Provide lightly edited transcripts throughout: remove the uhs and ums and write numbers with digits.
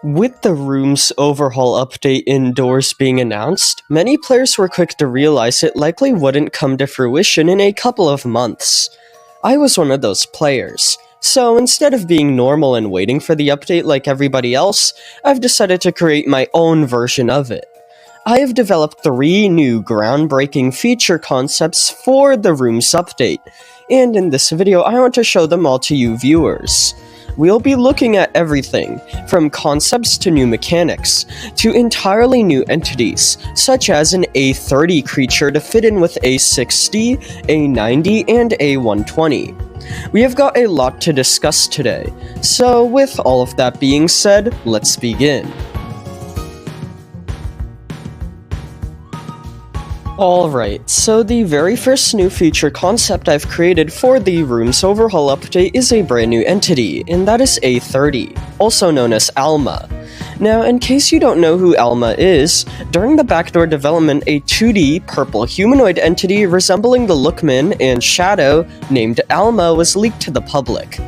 With the room's overhaul update indoors being announced, many players were quick to realize it likely wouldn't come to fruition in a couple of months. I was one of those players, so instead of being normal and waiting for the update like everybody else, I've decided to create my own version of it. I have developed 3 new groundbreaking feature concepts for the room's update, and in this video I want to show them all to you viewers. We'll be looking at everything, from concepts to new mechanics, to entirely new entities, such as an A30 creature to fit in with A60, A90, and A120. We have got a lot to discuss today, so with all of that being said, let's begin. Alright, so the very first new feature concept I've created for the room's overhaul update is a brand new entity, and that is A30, also known as Alma. Now, in case you don't know who Alma is, during the backdoor development, a 2D purple humanoid entity resembling the Lookman and Shadow named Alma was leaked to the public.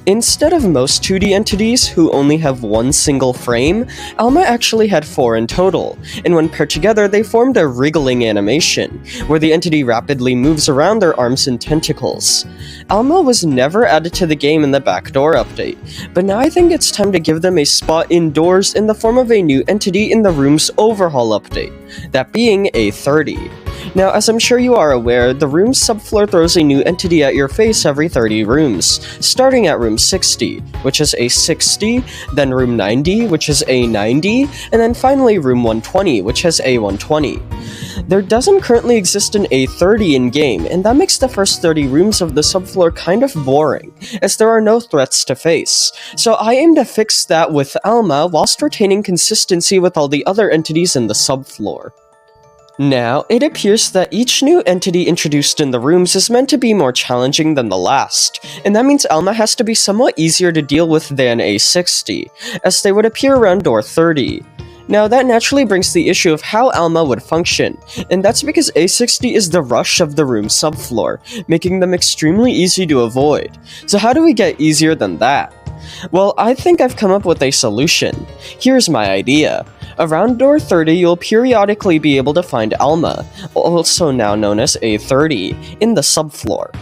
Instead of most 2D entities, who only have one single frame, Alma actually had 4 in total, and when paired together they formed a wriggling animation, where the entity rapidly moves around their arms and tentacles. Alma was never added to the game in the backdoor update, but now I think it's time to give them a spot indoors in the form of a new entity in the room's overhaul update, that being A30. Now, as I'm sure you are aware, the room's subfloor throws a new entity at your face every 30 rooms, starting at room 60, which is A60, then room 90, which is A90, and then finally room 120, which has A120. There doesn't currently exist an A30 in-game, and that makes the first 30 rooms of the subfloor kind of boring, as there are no threats to face. So I aim to fix that with Alma, whilst retaining consistency with all the other entities in the subfloor. Now, it appears that each new entity introduced in the rooms is meant to be more challenging than the last, and that means Alma has to be somewhat easier to deal with than A60, as they would appear around door 30. Now, that naturally brings the issue of how Alma would function, and that's because A60 is the rush of the room's subfloor, making them extremely easy to avoid. So how do we get easier than that? Well, I think I've come up with a solution. Here's my idea. Around door 30, you'll periodically be able to find Alma, also now known as A30, in the subfloor.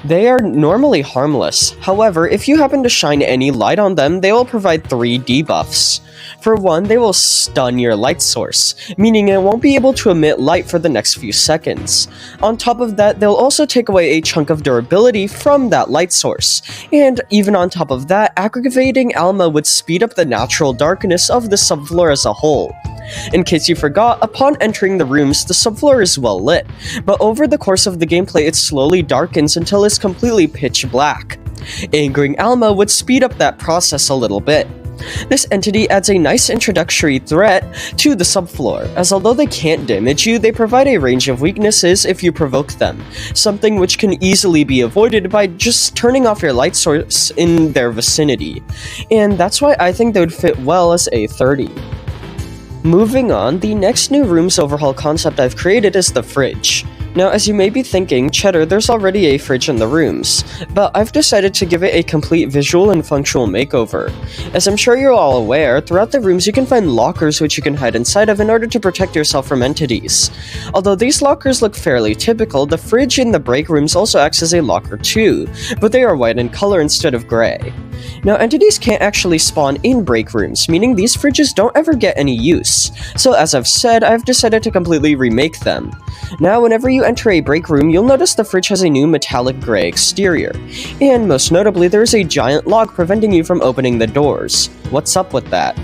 They are normally harmless, however, if you happen to shine any light on them, they will provide 3 debuffs. For one, they will stun your light source, meaning it won't be able to emit light for the next few seconds. On top of that, they'll also take away a chunk of durability from that light source, and even on top of that, aggravating Alma would speed up the natural darkness of the subfloor as a whole. In case you forgot, upon entering the rooms, the subfloor is well lit, but over the course of the gameplay it slowly darkens until it's completely pitch black. Angering Alma would speed up that process a little bit. This entity adds a nice introductory threat to the subfloor, as although they can't damage you, they provide a range of weaknesses if you provoke them, something which can easily be avoided by just turning off your light source in their vicinity, and that's why I think they would fit well as A30. Moving on, the next new room's overhaul concept I've created is the fridge. Now, as you may be thinking, Cheddar, there's already a fridge in the rooms, but I've decided to give it a complete visual and functional makeover. As I'm sure you're all aware, throughout the rooms you can find lockers which you can hide inside of in order to protect yourself from entities. Although these lockers look fairly typical, the fridge in the break rooms also acts as a locker too, but they are white in color instead of gray. Now, entities can't actually spawn in break rooms, meaning these fridges don't ever get any use, so as I've said, I've decided to completely remake them. Now, whenever you enter a break room, you'll notice the fridge has a new metallic gray exterior, and most notably, there is a giant lock preventing you from opening the doors. What's up with that?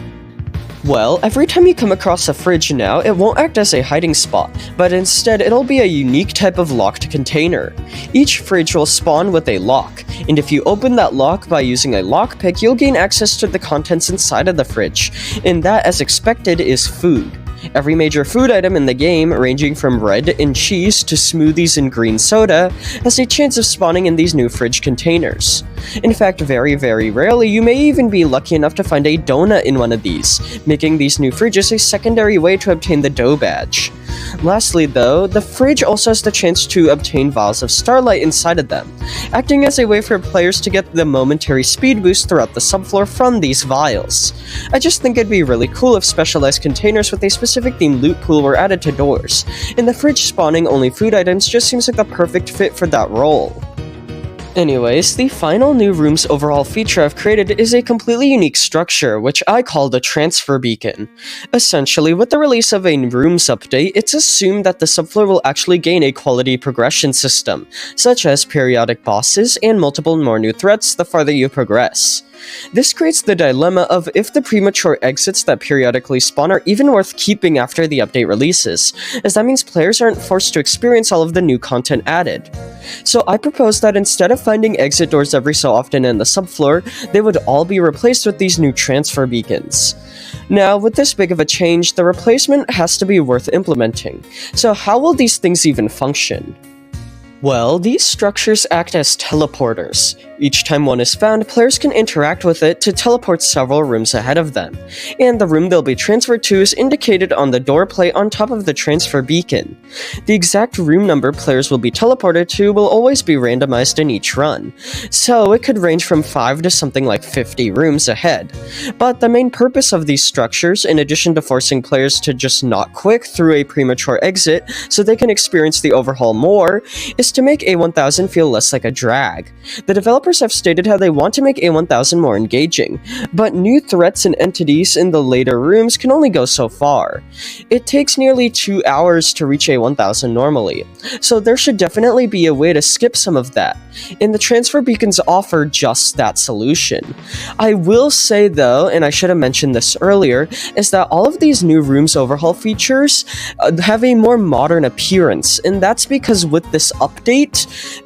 Well, every time you come across a fridge now, it won't act as a hiding spot, but instead it'll be a unique type of locked container. Each fridge will spawn with a lock, and if you open that lock by using a lockpick, you'll gain access to the contents inside of the fridge, and that, as expected, is food. Every major food item in the game, ranging from bread and cheese to smoothies and green soda, has a chance of spawning in these new fridge containers. In fact, very rarely, you may even be lucky enough to find a donut in one of these, making these new fridges a secondary way to obtain the dough badge. Lastly though, the fridge also has the chance to obtain vials of starlight inside of them, acting as a way for players to get the momentary speed boost throughout the subfloor from these vials. I just think it'd be really cool if specialized containers with a specific themed loot pool were added to doors, and the fridge spawning only food items just seems like the perfect fit for that role. Anyways, the final new room's overall feature I've created is a completely unique structure, which I call the transfer beacon. Essentially, with the release of a rooms update, it's assumed that the subfloor will actually gain a quality progression system, such as periodic bosses and multiple more new threats the farther you progress. This creates the dilemma of if the premature exits that periodically spawn are even worth keeping after the update releases, as that means players aren't forced to experience all of the new content added. So I propose that instead of finding exit doors every so often in the subfloor, they would all be replaced with these new transfer beacons. Now, with this big of a change, the replacement has to be worth implementing. So how will these things even function? Well, these structures act as teleporters. Each time one is found, players can interact with it to teleport several rooms ahead of them, and the room they'll be transferred to is indicated on the door plate on top of the transfer beacon. The exact room number players will be teleported to will always be randomized in each run, so it could range from 5 to something like 50 rooms ahead. But the main purpose of these structures, in addition to forcing players to just not quick through a premature exit so they can experience the overhaul more, is to make A1000 feel less like a drag. The developers have stated how they want to make A1000 more engaging, but new threats and entities in the later rooms can only go so far. It takes nearly 2 hours to reach A1000 normally, so there should definitely be a way to skip some of that, and the transfer beacons offer just that solution. I will say though, and I should have mentioned this earlier, is that all of these new rooms overhaul features have a more modern appearance, and that's because with this update,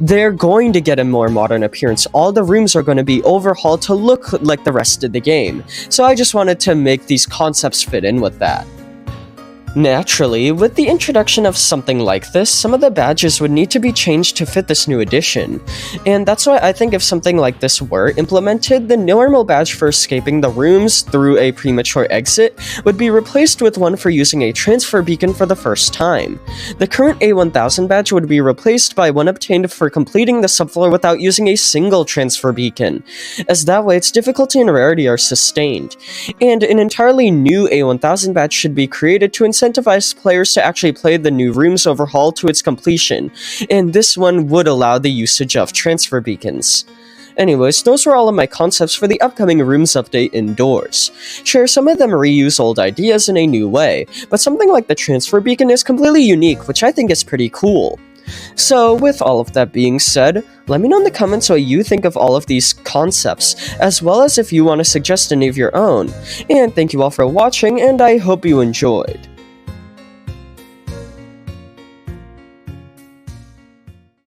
they're going to get a more modern appearance. All the rooms are going to be overhauled to look like the rest of the game, so I just wanted to make these concepts fit in with that. Naturally, with the introduction of something like this, some of the badges would need to be changed to fit this new edition, and that's why I think if something like this were implemented, the normal badge for escaping the rooms through a premature exit would be replaced with one for using a transfer beacon for the first time. The current A1000 badge would be replaced by one obtained for completing the subfloor without using a single transfer beacon, as that way its difficulty and rarity are sustained, and an entirely new A1000 badge should be created to incentivize players to actually play the new rooms overhaul to its completion, and this one would allow the usage of transfer beacons. Anyways, those were all of my concepts for the upcoming rooms update indoors. Sure, some of them reuse old ideas in a new way, but something like the transfer beacon is completely unique, which I think is pretty cool. So, with all of that being said, let me know in the comments what you think of all of these concepts, as well as if you want to suggest any of your own. And thank you all for watching, and I hope you enjoyed.